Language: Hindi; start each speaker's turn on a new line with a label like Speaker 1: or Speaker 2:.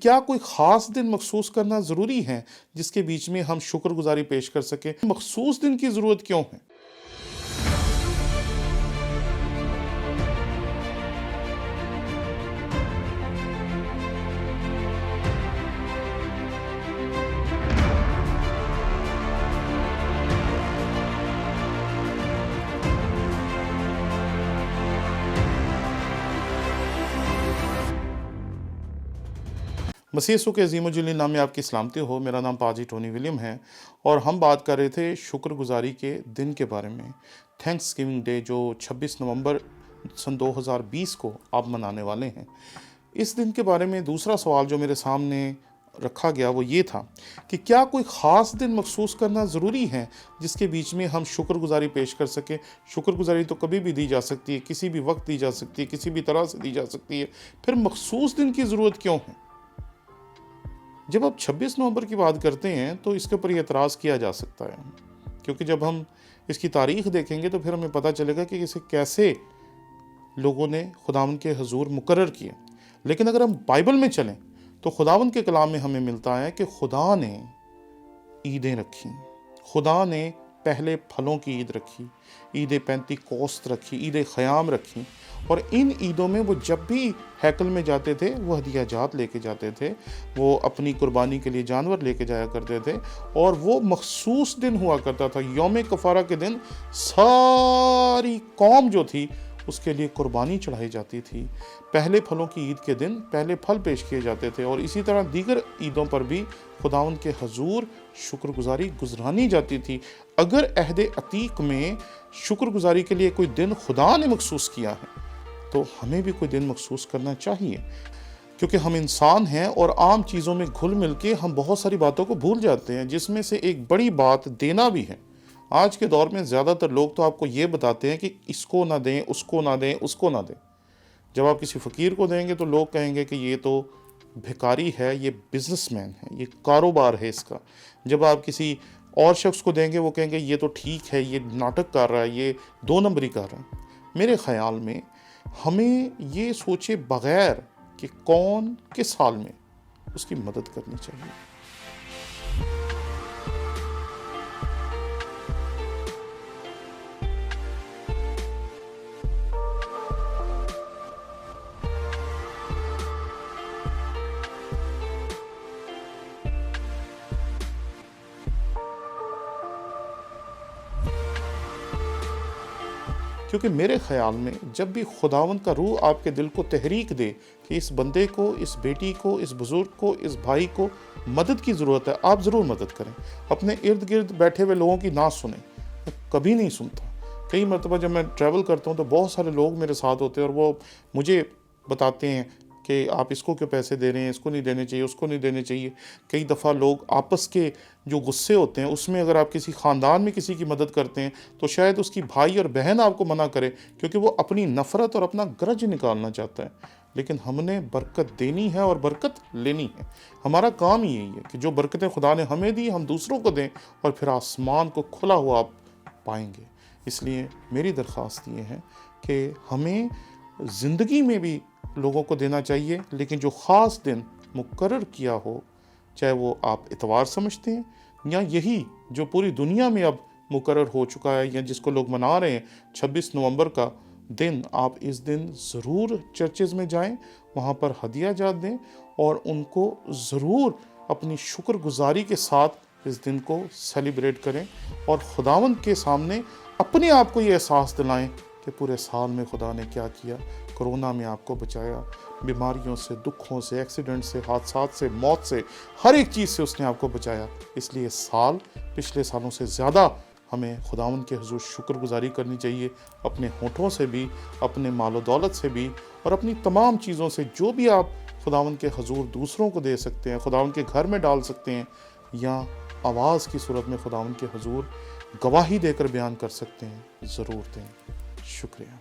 Speaker 1: क्या कोई ख़ास दिन मखसूस करना ज़रूरी है जिसके बीच में हम शुक्रगुजारी पेश कर सकें? मखसूस दिन की ज़रूरत क्यों है? मसीह यीशु के अज़ीम-उल-जलील नाम में आपकी सलामती हो। मेरा नाम पाजी टोनी विलियम है और हम बात कर रहे थे शुक्रगुजारी के दिन के बारे में। थैंक्स गिविंग डे जो 26 नवंबर सन 2020 को आप मनाने वाले हैं। इस दिन के बारे में दूसरा सवाल जो मेरे सामने रखा गया वो ये था कि क्या कोई ख़ास दिन मखसूस करना ज़रूरी है जिसके बीच में हम शुक्रगुजारी पेश कर सकें? शुक्रगुजारी तो कभी भी दी जा सकती है, किसी भी वक्त दी जा सकती है, किसी भी तरह से दी जा सकती है। फिर मखसूस दिन की ज़रूरत क्यों है? जब आप 26 नवंबर की बात करते हैं तो इसके ऊपर एतराज़ किया जा सकता है, क्योंकि जब हम इसकी तारीख़ देखेंगे तो फिर हमें पता चलेगा कि इसे कैसे लोगों ने खुदावंद के हुज़ूर मुकर्रर किया। लेकिन अगर हम बाइबल में चलें तो खुदावंद के कलाम में हमें मिलता है कि खुदा ने ईदें रखी, खुदा ने पहले फलों की ईद रखी, ईद पेंतीकोस्त रखी, ईद ख़याम रखी, और इन ईदों में वो जब भी हैकल में जाते थे वो हदिया जात लेके जाते थे, वो अपनी कुर्बानी के लिए जानवर लेके जाया करते थे, और वो मखसूस दिन हुआ करता था। यौम कफ़ारा के दिन सारी कौम जो थी उसके लिए कुर्बानी चढ़ाई जाती थी। पहले फलों की ईद के दिन पहले फल पेश किए जाते थे, और इसी तरह दीगर ईदों पर भी खुदावंद के हुज़ूर शुक्रगुजारी गुज़रानी जाती थी। अगर अहद अतीक में शुक्रगुजारी के लिए कोई दिन खुदा ने मखसूस किया है तो हमें भी कोई दिन मखसूस करना चाहिए, क्योंकि हम इंसान हैं और आम चीज़ों में घुल मिल के हम बहुत सारी बातों को भूल जाते हैं, जिसमें से एक बड़ी बात देना भी है। आज के दौर में ज़्यादातर लोग तो आपको ये बताते हैं कि इसको ना दें, उसको ना दें, उसको ना दें। जब आप किसी फ़कीर को देंगे तो लोग कहेंगे कि ये तो भिखारी है, ये बिजनेसमैन है, ये कारोबार है इसका। जब आप किसी और शख्स को देंगे वो कहेंगे ये तो ठीक है, ये नाटक कर रहा है, ये दो नंबरी कर रहा है। मेरे ख़्याल में हमें ये सोचे बगैर कि कौन किस हाल में, उसकी मदद करनी चाहिए। क्योंकि मेरे ख़्याल में जब भी खुदावंद का रूह आपके दिल को तहरीक दे कि इस बंदे को, इस बेटी को, इस बुज़ुर्ग को, इस भाई को मदद की ज़रूरत है, आप ज़रूर मदद करें। अपने इर्द गिर्द बैठे हुए लोगों की ना सुनें। मैं कभी नहीं सुनता। कई मरतबा जब मैं ट्रैवल करता हूँ तो बहुत सारे लोग मेरे साथ होते हैं और वो मुझे बताते हैं कि आप इसको क्यों पैसे दे रहे हैं, इसको नहीं देने चाहिए, उसको नहीं देने चाहिए। कई दफ़ा लोग आपस के जो गुस्से होते हैं उसमें अगर आप किसी ख़ानदान में किसी की मदद करते हैं तो शायद उसकी भाई और बहन आपको मना करे, क्योंकि वो अपनी नफ़रत और अपना गरज निकालना चाहता है। लेकिन हमने बरकत देनी है और बरकत लेनी है। हमारा काम ही यही है कि जो बरकतें खुदा ने हमें दी हम दूसरों को दें, और फिर आसमान को खुला हुआ आप पाएंगे। इसलिए मेरी दरख्वास्त ये है कि हमें ज़िंदगी में भी लोगों को देना चाहिए, लेकिन जो ख़ास दिन मुकर्रर किया हो, चाहे वो आप इतवार समझते हैं या यही जो पूरी दुनिया में अब मुकर्रर हो चुका है या जिसको लोग मना रहे हैं 26 नवंबर का दिन, आप इस दिन ज़रूर चर्चेज़ में जाएं, वहाँ पर हदिया जात दें और उनको ज़रूर अपनी शुक्रगुजारी के साथ इस दिन को सेलिब्रेट करें, और खुदावंद के सामने अपने आप को ये एहसास दिलाएं कि पूरे साल में खुदा ने क्या किया। कोरोना में आपको बचाया, बीमारियों से, दुखों से, एक्सीडेंट से, हादसात से, मौत से, हर एक चीज़ से उसने आपको बचाया। इसलिए साल पिछले सालों से ज़्यादा हमें खुदावंद के हुज़ूर शुक्रगुजारी करनी चाहिए, अपने होठों से भी, अपने मालो दौलत से भी, और अपनी तमाम चीज़ों से। जो भी आप खुदावंद के हुज़ूर दूसरों को दे सकते हैं, खुदावंद के घर में डाल सकते हैं, या आवाज़ की सूरत में खुदावंद के हुज़ूर गवाही देकर बयान कर सकते हैं, ज़रूर दें। शुक्रिया।